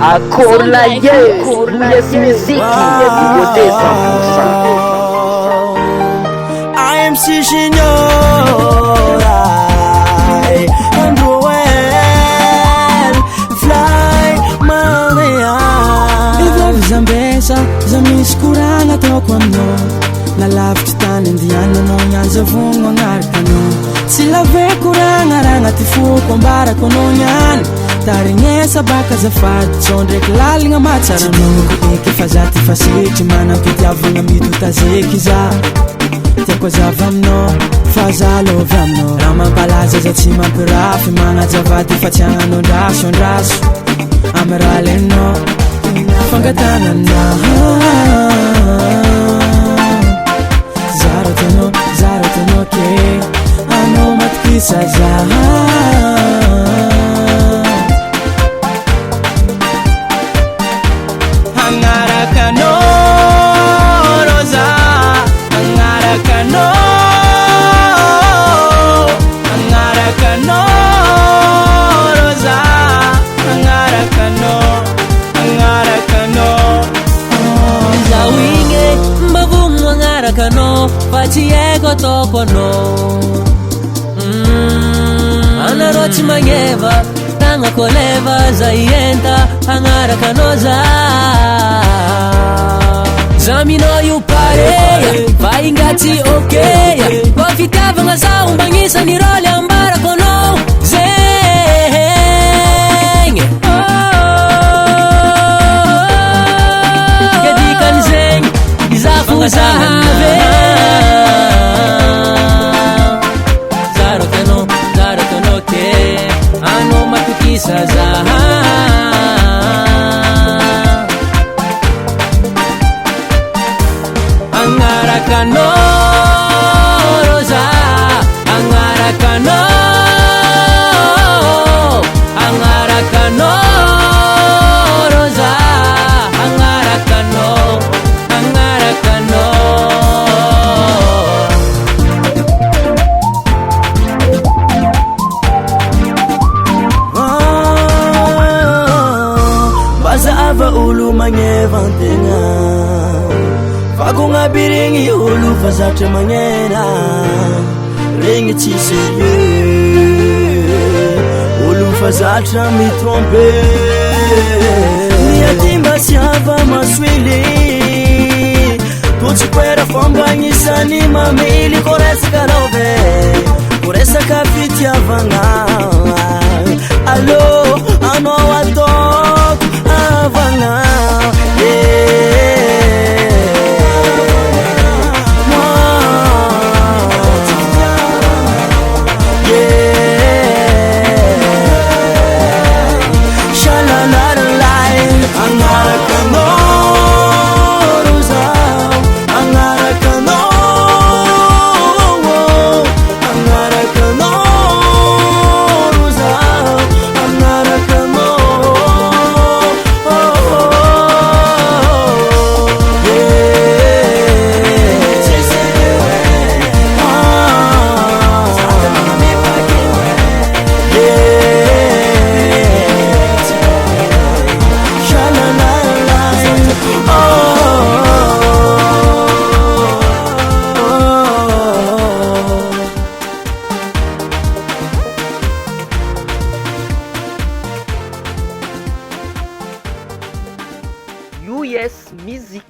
Accord la yes, musique, nouveauté 100%. I am Signora Androwel Fly Maria Ivavy zambesa zamisy koragna ataoko aminao nalavitry tany andiananao nianjavogno agnaraka anao tsy lave koragna raha agnaty foko ambarako anao niany tarignesa baka zafady zao ndraiky laligna matsara anao eky efa za ty fasetry manampitiavagna mitotazeky za tiako azava aminao fa za lovy aminao raha mampalaza za tsy mampirafy magnajavady fa tsy agnanao ndraso amy raha lenao fangatanana zaratanao ke anao matikisa za Faciego toko no Anaroti mangeva Tanga koleva zaienta Angaraka no za Zamino yu pareya Vaingati okeya Wafitavanga sa umbangisa ni role ambara kono Zeng Kedikan zeng Izafu zahave Saza Angarakano Rosa Angarakano Angarakano Rosa Angarakano Angarakano Ava ulu manyevantenga Fakunga biringi ulu fazatre manyena Ringi ti sérieux Ulu fazatra mi trompe Niatimba siava maswili Tuchi kwera fomba nisani mamili Koresa karove Koresa kafiti avanga Allo ano watok Avanga US musique.